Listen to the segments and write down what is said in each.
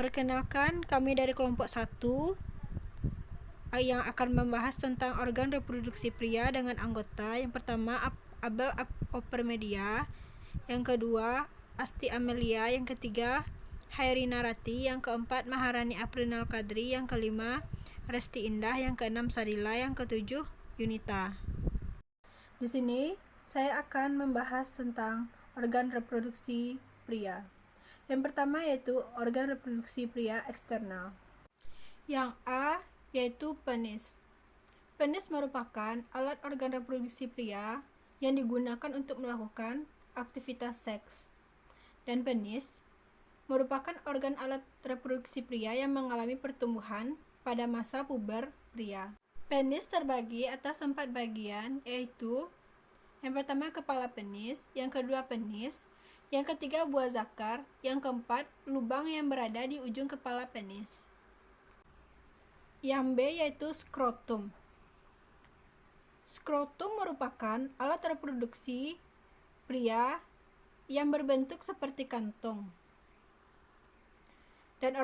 Perkenalkan, kami dari kelompok 1 yang akan membahas tentang organ reproduksi pria dengan anggota. Yang pertama, Abel Opermedia. Yang kedua, Asti Amelia. Yang ketiga, Hairina Rati. Yang keempat, Maharani Aprinal Kadri. Yang kelima, Resti Indah. Yang keenam, Sadila. Yang ketujuh, Yunita. Di sini saya akan membahas tentang organ reproduksi pria. Yang pertama yaitu organ reproduksi pria eksternal. Yang A yaitu penis. Penis merupakan alat organ reproduksi pria yang digunakan untuk melakukan aktivitas seks. Dan penis merupakan organ alat reproduksi pria yang mengalami pertumbuhan pada masa puber pria. Penis terbagi atas 4 bagian, yaitu yang pertama kepala penis, yang kedua penis, yang ketiga buah zakar, yang keempat lubang yang berada di ujung kepala penis. Yang B yaitu skrotum. Skrotum merupakan alat reproduksi pria yang berbentuk seperti kantong. Dan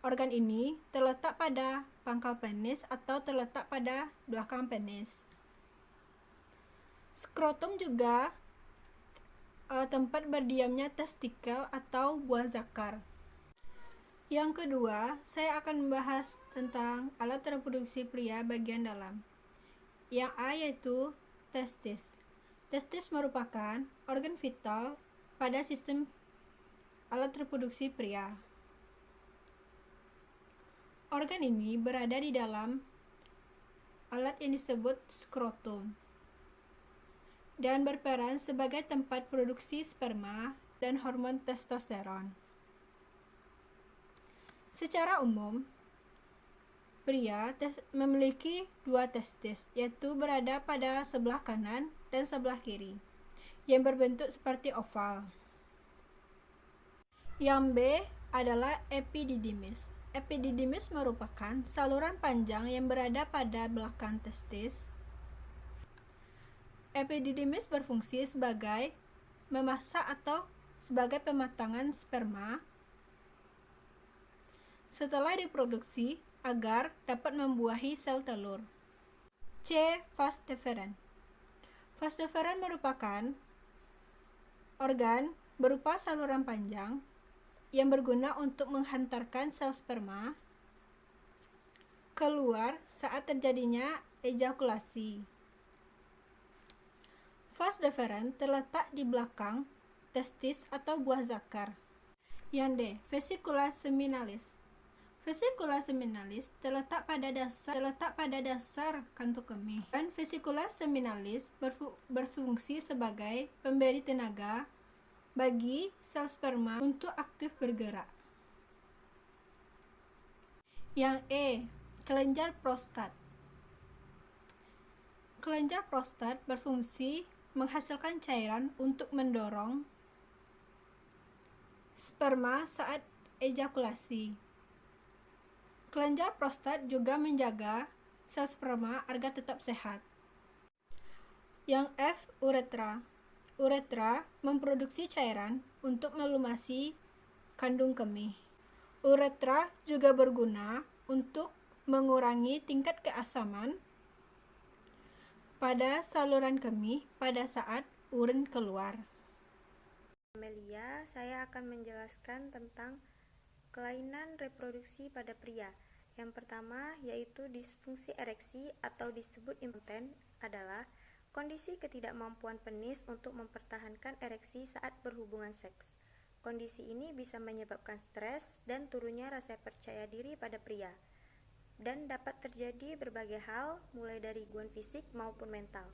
organ ini terletak pada pangkal penis atau terletak pada belakang penis. Skrotum juga tempat berdiamnya testikel atau buah zakar. Yang kedua, saya akan membahas tentang alat reproduksi pria bagian dalam. Yang A yaitu testis. Testis merupakan organ vital pada sistem alat reproduksi pria. Organ ini berada di dalam alat yang disebut skrotum dan berperan sebagai tempat produksi sperma dan hormon testosteron. Secara umum, pria memiliki 2 testis, yaitu berada pada sebelah kanan dan sebelah kiri, yang berbentuk seperti oval. Yang B adalah epididymis. Epididymis merupakan saluran panjang yang berada pada belakang testis. Epididymis berfungsi sebagai memasak atau sebagai pematangan sperma setelah diproduksi agar dapat membuahi sel telur. C. Vas deferens. Vas deferens merupakan organ berupa saluran panjang yang berguna untuk menghantarkan sel sperma keluar saat terjadinya ejakulasi. Vas deferens terletak di belakang testis atau buah zakar. Yang D. Vesicula seminalis. Vesicula seminalis terletak pada dasar kantung kemih, dan vesicula seminalis berfungsi sebagai pemberi tenaga bagi sel sperma untuk aktif bergerak. Yang E. Kelenjar prostat. Kelenjar prostat berfungsi menghasilkan cairan untuk mendorong sperma saat ejakulasi. Kelenjar prostat juga menjaga sel sperma agar tetap sehat. Yang F. Uretra. Uretra memproduksi cairan untuk melumasi kandung kemih. Uretra juga berguna untuk mengurangi tingkat keasaman pada saluran kemih pada saat urin keluar. Amelia, saya akan menjelaskan tentang kelainan reproduksi pada pria. Yang pertama yaitu disfungsi ereksi atau disebut impoten adalah kondisi ketidakmampuan penis untuk mempertahankan ereksi saat berhubungan seks. Kondisi ini bisa menyebabkan stres dan turunnya rasa percaya diri pada pria, dan dapat terjadi berbagai hal mulai dari gangguan fisik maupun mental.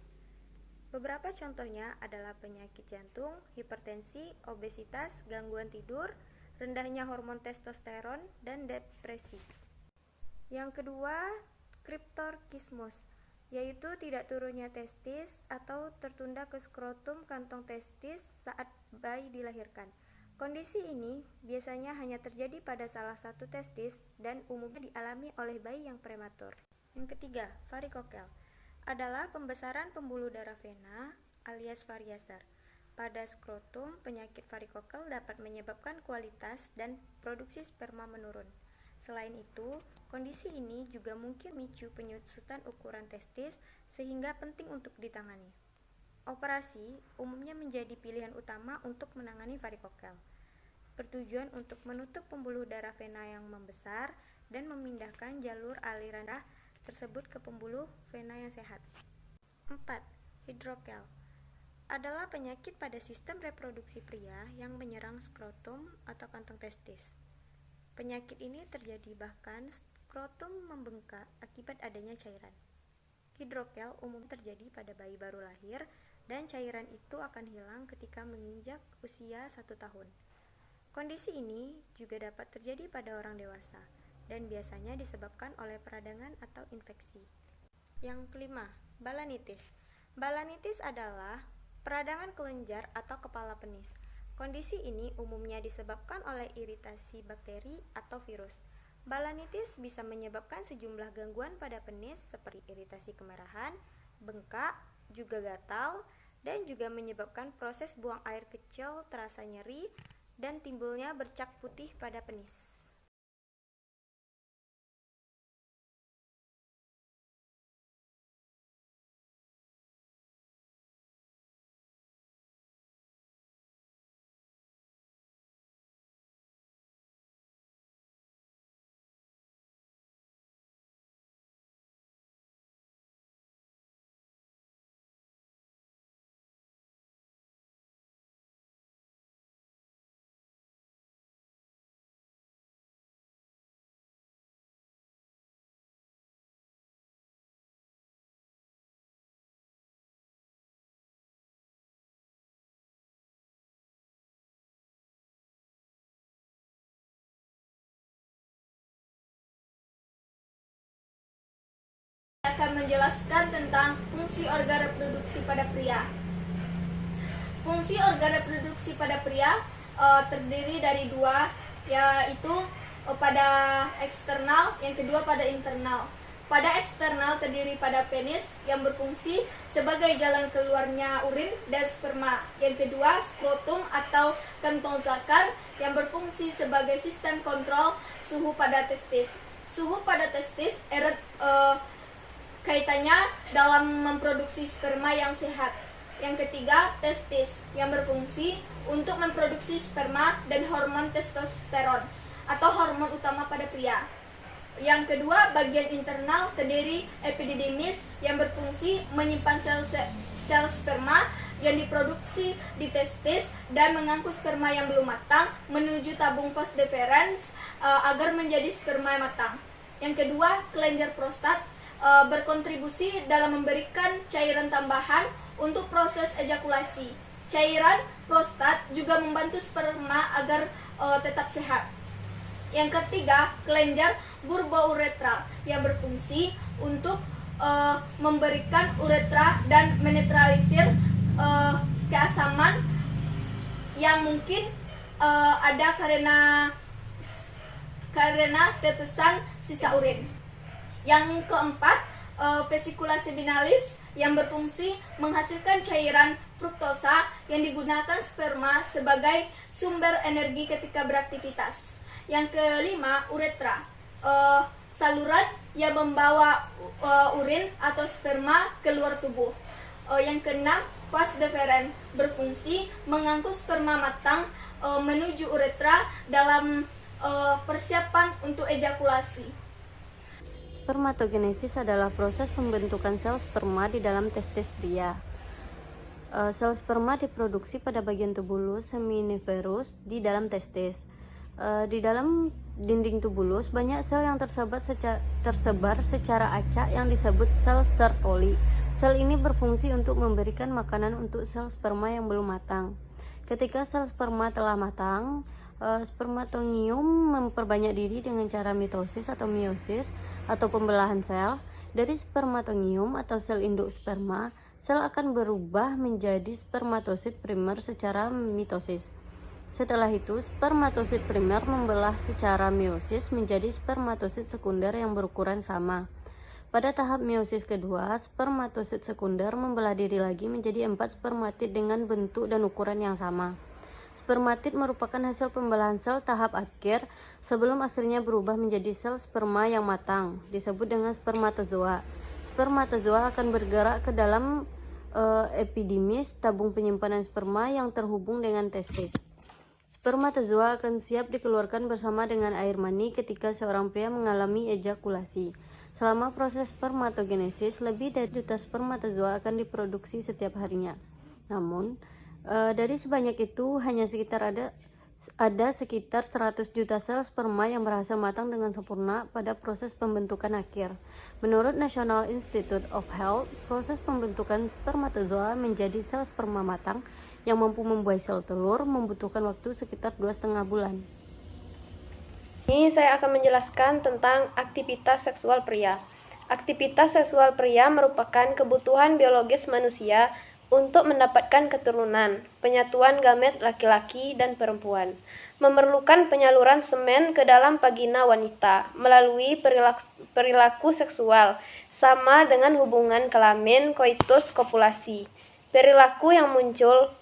Beberapa contohnya adalah penyakit jantung, hipertensi, obesitas, gangguan tidur, rendahnya hormon testosteron, dan depresi. Yang kedua, kriptorkismus, yaitu tidak turunnya testis atau tertunda ke skrotum kantong testis saat bayi dilahirkan. Kondisi ini biasanya hanya terjadi pada salah satu testis dan umumnya dialami oleh bayi yang prematur. Yang ketiga, varikokel adalah pembesaran pembuluh darah vena alias variaser. Pada skrotum, penyakit varikokel dapat menyebabkan kualitas dan produksi sperma menurun. Selain itu, kondisi ini juga mungkin memicu penyusutan ukuran testis sehingga penting untuk ditangani. Operasi umumnya menjadi pilihan utama untuk menangani varikokel. Bertujuan untuk menutup pembuluh darah vena yang membesar dan memindahkan jalur aliran darah tersebut ke pembuluh vena yang sehat. 4. Hidrokel adalah penyakit pada sistem reproduksi pria yang menyerang skrotum atau kantong testis. Penyakit ini terjadi bahkan skrotum membengkak akibat adanya cairan. Hidrokel umum terjadi pada bayi baru lahir dan cairan itu akan hilang ketika menginjak usia 1 tahun. Kondisi ini juga dapat terjadi pada orang dewasa dan biasanya disebabkan oleh peradangan atau infeksi. Yang kelima, balanitis. Balanitis adalah peradangan kelenjar atau kepala penis. Kondisi ini umumnya disebabkan oleh iritasi bakteri atau virus. Balanitis bisa menyebabkan sejumlah gangguan pada penis seperti iritasi kemerahan, bengkak, juga gatal, dan juga menyebabkan proses buang air kecil terasa nyeri dan timbulnya bercak putih pada penis. Akan menjelaskan tentang fungsi organ reproduksi pada pria. Fungsi organ reproduksi pada pria terdiri dari dua, yaitu pada eksternal, yang kedua pada internal. Pada eksternal terdiri pada penis yang berfungsi sebagai jalan keluarnya urin dan sperma. Yang kedua, skrotum atau kantong zakar yang berfungsi sebagai sistem kontrol suhu pada testis. Suhu pada testis erat kaitannya dalam memproduksi sperma yang sehat. Yang ketiga, testis yang berfungsi untuk memproduksi sperma dan hormon testosteron atau hormon utama pada pria. Yang kedua, bagian internal terdiri epididymis yang berfungsi menyimpan sel sperma yang diproduksi di testis dan mengangkut sperma yang belum matang menuju tabung vas deferens agar menjadi sperma matang. Yang kedua, kelenjar prostat berkontribusi dalam memberikan cairan tambahan untuk proses ejakulasi. Cairan prostat juga membantu sperma agar tetap sehat. Yang ketiga, kelenjar burbouretral yang berfungsi untuk memberikan uretra dan menetralisir keasaman yang mungkin ada karena tetesan sisa urin. Yang keempat, vesikula seminalis yang berfungsi menghasilkan cairan fruktosa yang digunakan sperma sebagai sumber energi ketika beraktivitas. Yang kelima, uretra, saluran yang membawa urin atau sperma keluar tubuh. Yang keenam, vas deferens berfungsi mengangkut sperma matang menuju uretra dalam persiapan untuk ejakulasi. Spermatogenesis adalah proses pembentukan sel sperma di dalam testis pria. Sel sperma diproduksi pada bagian tubulus seminiferus di dalam testis. Di dalam dinding tubulus banyak sel yang tersebar secara acak yang disebut sel Sertoli. Sel ini berfungsi untuk memberikan makanan untuk sel sperma yang belum matang. Ketika sel sperma telah matang, spermatogium memperbanyak diri dengan cara mitosis atau meiosis atau pembelahan sel. Dari spermatogium atau sel induk sperma, sel akan berubah menjadi spermatosit primer secara mitosis. Setelah itu, spermatosit primer membelah secara meiosis menjadi spermatosit sekunder yang berukuran sama. Pada tahap meiosis kedua, spermatosit sekunder membelah diri lagi menjadi 4 spermatid dengan bentuk dan ukuran yang sama. Spermatid merupakan hasil pembelahan sel tahap akhir sebelum akhirnya berubah menjadi sel sperma yang matang, disebut dengan spermatozoa. Spermatozoa akan bergerak ke dalam epidimis, tabung penyimpanan sperma yang terhubung dengan testis. Spermatozoa akan siap dikeluarkan bersama dengan air mani ketika seorang pria mengalami ejakulasi. Selama proses spermatogenesis, lebih dari 1 juta spermatozoa akan diproduksi setiap harinya. Namun, dari sebanyak itu, hanya ada sekitar 100 juta sel sperma yang berhasil matang dengan sempurna pada proses pembentukan akhir. Menurut National Institute of Health, proses pembentukan spermatozoa menjadi sel sperma matang yang mampu membuahi sel telur membutuhkan waktu sekitar 2,5 bulan. Ini saya akan menjelaskan tentang aktivitas seksual pria. Aktivitas seksual pria merupakan kebutuhan biologis manusia untuk mendapatkan keturunan, penyatuan gamet laki-laki dan perempuan. Memerlukan penyaluran semen ke dalam vagina wanita melalui perilaku seksual, sama dengan hubungan kelamin koitus kopulasi. Perilaku yang muncul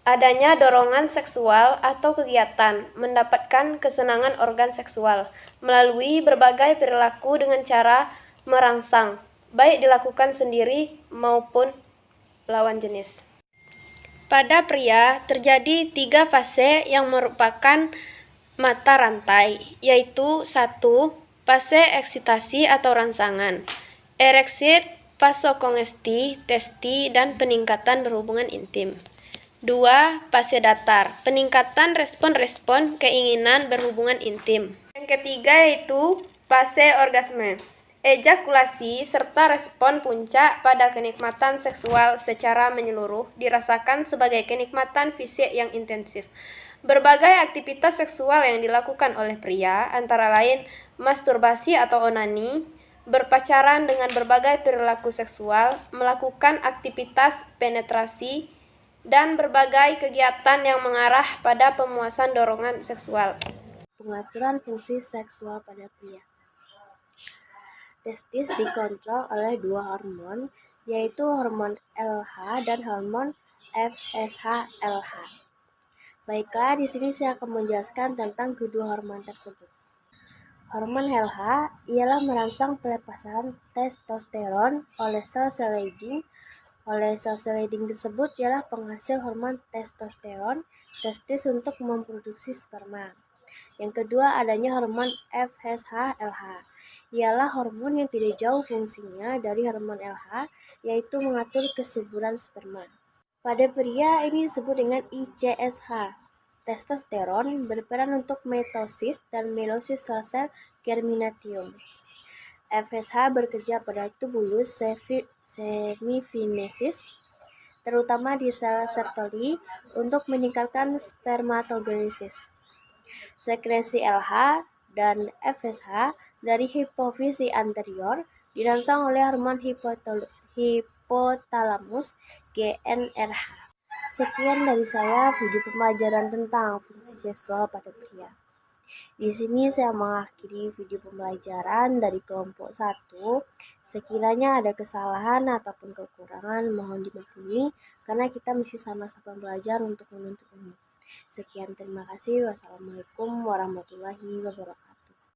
adanya dorongan seksual atau kegiatan mendapatkan kesenangan organ seksual melalui berbagai perilaku dengan cara merangsang, baik dilakukan sendiri maupun lawan jenis. Pada pria terjadi 3 fase yang merupakan mata rantai, yaitu 1. Fase eksitasi atau rangsangan, ereksit, vasokongesti, testi, dan peningkatan berhubungan intim. 2. Fase datar, peningkatan respon-respon keinginan berhubungan intim. Yang ketiga yaitu fase orgasme, ejakulasi serta respon puncak pada kenikmatan seksual secara menyeluruh dirasakan sebagai kenikmatan fisik yang intensif. Berbagai aktivitas seksual yang dilakukan oleh pria antara lain masturbasi atau onani, berpacaran dengan berbagai perilaku seksual, melakukan aktivitas penetrasi, dan berbagai kegiatan yang mengarah pada pemuasan dorongan seksual. Pengaturan fungsi seksual pada pria. Testis dikontrol oleh 2 hormon, yaitu hormon LH dan hormon FSH-LH. Baiklah, di sini saya akan menjelaskan tentang kedua hormon tersebut. Hormon LH ialah merangsang pelepasan testosteron oleh sel-sel leading. Oleh sel-sel leading tersebut ialah penghasil hormon testosteron testis untuk memproduksi sperma. Yang kedua, adanya hormon FSH-LH. Ialah hormon yang tidak jauh fungsinya dari hormon LH, yaitu mengatur kesuburan sperma. Pada pria ini disebut dengan ICSH. Testosteron berperan untuk mitosis dan meiosis sel-sel germinatium. FSH bekerja pada tubulus semifinesis, terutama di sel Sertoli, untuk meningkatkan spermatogenesis. Sekresi LH dan FSH dari hipofisi anterior dirangsang oleh hormon hipotalamus GnRH. Sekian dari saya video pembelajaran tentang fungsi seksual pada pria. Di sini saya mengakhiri video pembelajaran dari kelompok 1. Sekiranya ada kesalahan ataupun kekurangan mohon dimaklumi karena kita masih sama-sama belajar untuk menuntut ilmu. Sekian, terima kasih. Wassalamualaikum warahmatullahi wabarakatuh.